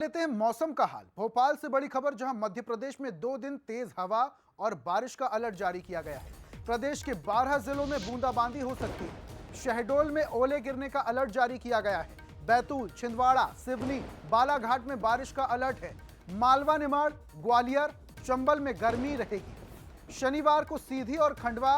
लेते हैं मौसम का हाल। भोपाल से बड़ी खबर, जहां मध्य प्रदेश में 2 दिन तेज हवा और बारिश का अलर्ट जारी किया गया है। प्रदेश के 12 जिलों में बूंदाबांदी हो सकती है। शहडोल में ओले गिरने का अलर्ट जारी किया गया है। बैतूल, छिंदवाड़ा, सिवनी, बालाघाट में बारिश का अलर्ट है। मालवा, निमाड़, ग्वालियर, चंबल में गर्मी रहेगी। शनिवार को सीधी और खंडवा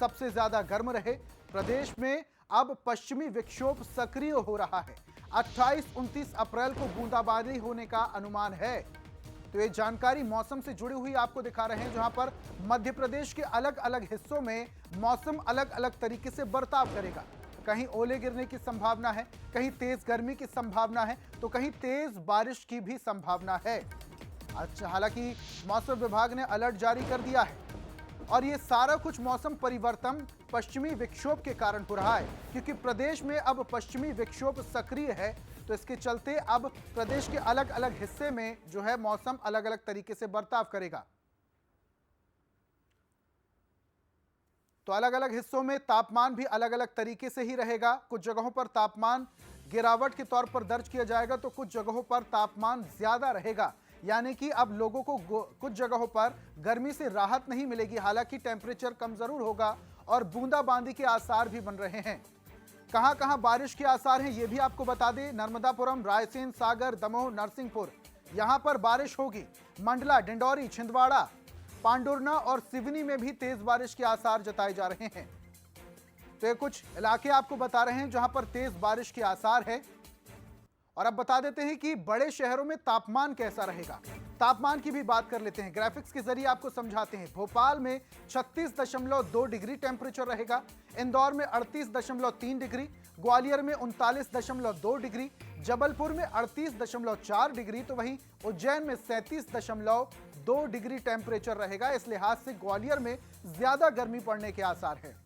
सबसे ज्यादा गर्म रहे। प्रदेश में अब पश्चिमी विक्षोभ सक्रिय हो रहा है। 28-29 अप्रैल को बूंदाबांदी होने का अनुमान है। तो ये जानकारी मौसम से जुड़ी हुई आपको दिखा रहे हैं, जहां पर मध्य प्रदेश के अलग अलग हिस्सों में मौसम अलग अलग तरीके से बर्ताव करेगा। कहीं ओले गिरने की संभावना है, कहीं तेज गर्मी की संभावना है, तो कहीं तेज बारिश की भी संभावना है। अच्छा, हालांकि मौसम विभाग ने अलर्ट जारी कर दिया है और ये सारा कुछ मौसम परिवर्तन पश्चिमी विक्षोभ के कारण हो रहा है, क्योंकि प्रदेश में अब पश्चिमी विक्षोभ सक्रिय है। तो इसके चलते अब प्रदेश के अलग अलग हिस्से में जो है मौसम अलग अलग तरीके से बर्ताव करेगा। तो अलग अलग हिस्सों में तापमान भी अलग अलग तरीके से ही रहेगा। कुछ जगहों पर तापमान गिरावट के तौर पर दर्ज किया जाएगा, तो कुछ जगहों पर तापमान ज्यादा रहेगा। यानी कि अब लोगों को कुछ जगहों पर गर्मी से राहत नहीं मिलेगी। हालांकि टेम्परेचर कम जरूर होगा और बूंदाबांदी के आसार भी बन रहे हैं। कहां कहां बारिश के आसार हैं ये भी आपको बता दें। नर्मदापुरम, रायसेन, सागर, दमोह, नरसिंहपुर, यहां पर बारिश होगी। मंडला, डिंडौरी, छिंदवाड़ा, पांडुरना और सिवनी में भी तेज बारिश के आसार जताए जा रहे हैं। तो ये कुछ इलाके आपको बता रहे हैं जहां पर तेज बारिश के आसार है। और अब बता देते हैं कि बड़े शहरों में तापमान कैसा रहेगा। तापमान की भी बात कर लेते हैं, ग्राफिक्स के जरिए आपको समझाते हैं। भोपाल में 36.2 डिग्री टेम्परेचर रहेगा। इंदौर में 38.3 डिग्री, ग्वालियर में 39.2 डिग्री, जबलपुर में 38.4 डिग्री, तो वहीं उज्जैन में 37.2 डिग्री टेम्परेचर रहेगा। इस लिहाज से ग्वालियर में ज्यादा गर्मी पड़ने के आसार है।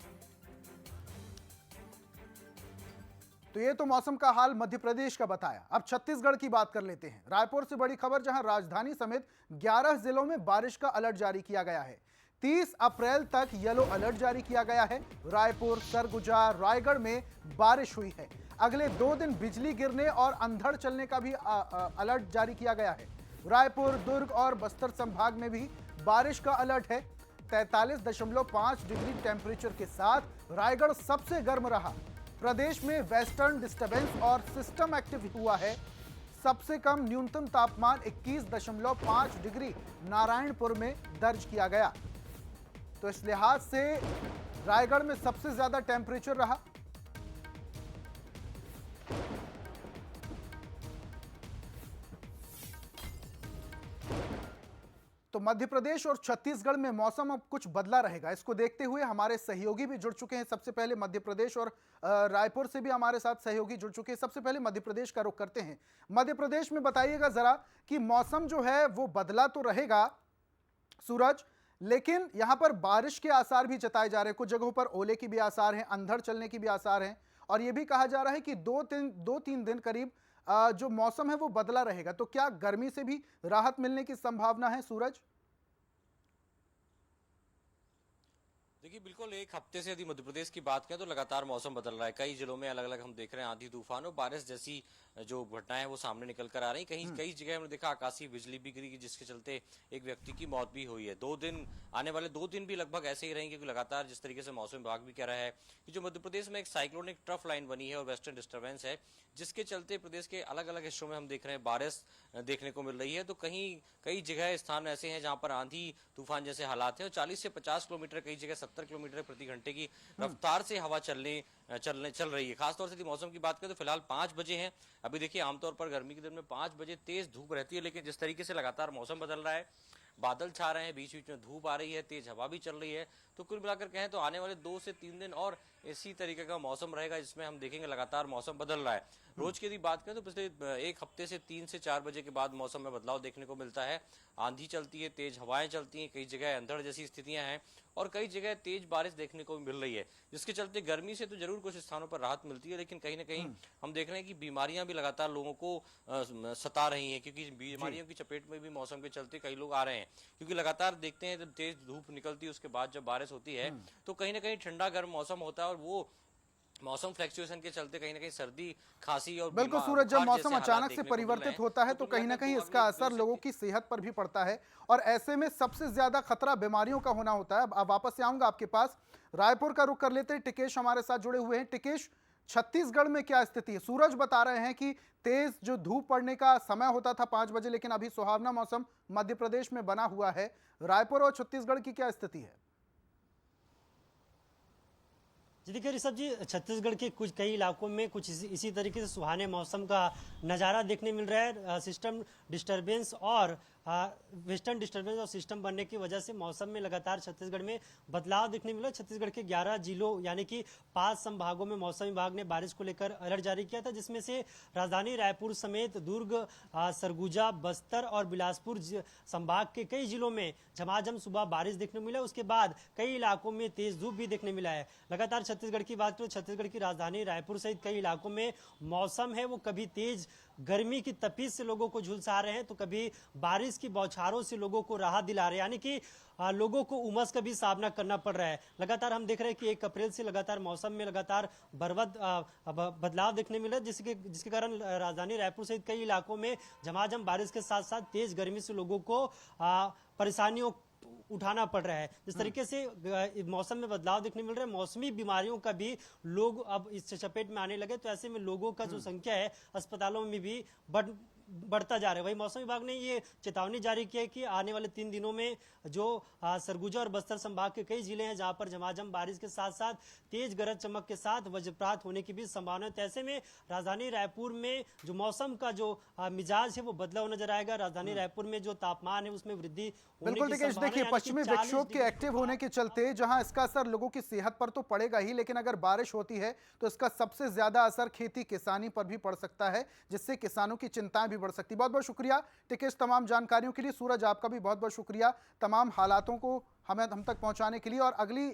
तो ये तो मौसम का हाल मध्य प्रदेश का बताया। अब छत्तीसगढ़ की बात कर लेते हैं। रायपुर से बड़ी खबर, जहां राजधानी समेत 11 जिलों में बारिश का अलर्ट जारी किया गया है। 30 अप्रैल तक येलो अलर्ट जारी किया गया है। रायपुर, सरगुजा, रायगढ़ में बारिश हुई है। अगले 2 दिन बिजली गिरने और अंधड़ चलने का भी अलर्ट जारी किया गया है। रायपुर, दुर्ग और बस्तर संभाग में भी बारिश का अलर्ट है। 43.5 डिग्री टेम्परेचर के साथ रायगढ़ सबसे गर्म रहा। प्रदेश में वेस्टर्न डिस्टर्बेंस और सिस्टम एक्टिव हुआ है। सबसे कम न्यूनतम तापमान 21.5 डिग्री नारायणपुर में दर्ज किया गया। तो इस लिहाज से रायगढ़ में सबसे ज्यादा टेम्परेचर रहा। तो मध्य प्रदेश और छत्तीसगढ़ में मौसम अब कुछ बदला रहेगा। इसको देखते हुए हमारे सहयोगी भी जुड़ चुके हैं। सबसे पहले मध्य प्रदेश और रायपुर से भी हमारे साथ सहयोगी जुड़ चुके हैं। सबसे पहले मध्य प्रदेश का रुख करते हैं। मध्य प्रदेश में बताइएगा जरा कि मौसम जो है वो बदला तो रहेगा सूरज, लेकिन यहां पर बारिश के आसार भी जताए जा रहे हैं। कुछ जगहों पर ओले की भी आसार हैं, अंधड़ चलने की भी आसार हैं, और यह भी कहा जा रहा है कि 2-3 दिन करीब जो मौसम है वो बदला रहेगा। तो क्या गर्मी से भी राहत मिलने की संभावना है सूरज? देखिए, बिल्कुल एक हफ्ते से यदि मध्य प्रदेश की बात करें तो लगातार मौसम बदल रहा है। कई जिलों में अलग अलग हम देख रहे हैं आंधी तूफान और बारिश जैसी जो घटनाएं हैं वो सामने निकल कर आ रही। कहीं कई जगह हमने देखा आकाशीय बिजली भी गिरी, जिसके चलते एक व्यक्ति की मौत भी हुई है। 2 दिन, आने वाले 2 दिन भी लगभग ऐसे ही रहेंगे, क्योंकि लगातार जिस तरीके से मौसम विभाग भी कह रहा है कि जो मध्य प्रदेश में एक साइक्लोनिक ट्रफ लाइन बनी है और वेस्टर्न डिस्टर्बेंस है, जिसके चलते प्रदेश के अलग अलग हिस्सों में हम देख रहे हैं बारिश देखने को मिल रही है। तो कहीं कई जगह स्थान ऐसे हैं जहां पर आंधी तूफान जैसे हालात हैं और 40 से 50 किलोमीटर, कई जगह 70 किलोमीटर प्रति घंटे की रफ्तार से हवा चल रही है। खासतौर से यदि मौसम की बात करें तो फिलहाल 5 बजे हैं। अभी देखिए, आमतौर पर गर्मी के दिन में 5 बजे तेज धूप रहती है, लेकिन जिस तरीके से लगातार मौसम बदल रहा है, बादल छा रहे हैं, बीच बीच में धूप आ रही है, तेज हवा भी चल रही है, तो कुल मिलाकर कहें तो आने वाले 2 से 3 दिन और इसी तरीके का मौसम रहेगा, जिसमें हम देखेंगे लगातार मौसम बदल रहा है। रोज की यदि बात करें तो पिछले एक हफ्ते से 3 से 4 बजे के बाद मौसम में बदलाव देखने को मिलता है। आंधी चलती है, तेज हवाएं चलती हैं, कई जगह अंधड़ जैसी स्थितियां हैं और कई जगह तेज बारिश देखने को मिल रही है, जिसके चलते गर्मी से तो जरूर कुछ स्थानों पर राहत मिलती है, लेकिन कहीं ना कहीं हम देख रहे हैं कि बीमारियां भी लगातार लोगों को सता रही हैं, क्योंकि बीमारियों की चपेट में भी मौसम के चलते कई लोग आ रहे हैं। क्योंकि लगातार देखते हैं जब तेज धूप निकलती है उसके बाद जब बारिश होती है तो कहीं ना कहीं ठंडा गर्म मौसम होता है और वो मौसम फ्लक्चुएशन के चलते कहीं ना कहीं सर्दी, खांसी और बिल्कुल सूरज, जब बुखार जैसे मौसम हालात अचानक से देखने को मिल रहे परिवर्तित हैं। होता है तो कुल कहीं ना मिलाकर कहीं दो इसका अगले असर 2 से लोगों की सेहत पर भी पड़ता है और ऐसे में सबसे ज्यादा खतरा बीमारियों का होना होता है। अब वापस से आऊंगा आपके पास, रायपुर का रुख कर लेते हैं। टिकेश हमारे साथ जुड़े हुए हैं। टिकेश, छत्तीसगढ़ में क्या स्थिति है? सूरज बता रहे हैं कि तेज जो धूप पड़ने का समय होता था 5 बजे, लेकिन अभी सुहावना मौसम मध्य प्रदेश में बना हुआ है। रायपुर और छत्तीसगढ़ की क्या स्थिति है? जी देखिए ऋषभ जी, छत्तीसगढ़ के कुछ कई इलाकों में कुछ इसी तरीके से सुहाने मौसम का नज़ारा देखने मिल रहा है। सिस्टम डिस्टरबेंस और वेस्टर्न डिस्टरबेंस और सिस्टम बनने की वजह से मौसम में लगातार छत्तीसगढ़ में बदलाव देखने मिला। छत्तीसगढ़ के 11 जिलों यानी कि 5 संभागों में मौसम विभाग ने बारिश को लेकर अलर्ट जारी किया था, जिसमें से राजधानी रायपुर समेत दुर्ग, सरगुजा, बस्तर और बिलासपुर संभाग के कई जिलों में झमाझम सुबह बारिश देखने को मिला। उसके बाद कई इलाकों में तेज धूप भी देखने मिला है। लगातार छत्तीसगढ़ की बात करें, छत्तीसगढ़ की राजधानी रायपुर सहित कई इलाकों में मौसम है वो कभी तेज गर्मी की तपिश से लोगों को झुलसा रहे हैं तो कभी बारिश की बौछारों से लोगों को राहत दिला रहे हैं, यानी कि लोगों को उमस का भी सामना करना पड़ रहा है। लगातार हम देख रहे हैं कि 1 अप्रैल से लगातार मौसम में लगातार बदलाव देखने मिल रहा है, जिसके कारण राजधानी रायपुर सहित कई इलाकों में झमाझम बारिश के साथ साथ तेज गर्मी से लोगों को परेशानियों उठाना पड़ रहा है। जिस तरीके से मौसम में बदलाव देखने मिल रहा है, मौसमी बीमारियों का भी लोग अब इस चपेट में आने लगे, तो ऐसे में लोगों का जो संख्या है अस्पतालों में भी बढ़ता जा रहा है। वही मौसम विभाग ने ये चेतावनी जारी की है कि आने वाले 3 दिनों में जो सरगुजा और बस्तर संभाग के कई जिले हैं जहां पर झमाझम बारिश के साथ साथ तेज गरज चमक के साथ वज्रपात होने की भी संभावना है। तो ऐसे में राजधानी रायपुर में जो मौसम का जो मिजाज है वो बदला हुआ नजर आएगा। राजधानी रायपुर में जो तापमान है उसमें वृद्धि होने बिल्कुल की टिकेश, संभावना है, देखिए यानी कि पश्चिमी 40 विक्षोभ के डिग्री एक्टिव होने के चलते जहां इसका असर लोगों की सेहत पर तो पड़ेगा ही, लेकिन अगर बारिश होती है तो इसका सबसे ज्यादा असर खेती किसानी पर भी पड़ सकता है, जिससे किसानों की चिंताएं भी बढ़ सकती है। बहुत बहुत शुक्रिया टिकेश तमाम जानकारियों के लिए। सूरज, आपका भी बहुत बहुत शुक्रिया तमाम हालातों को हम तक पहुंचाने के लिए। और अगली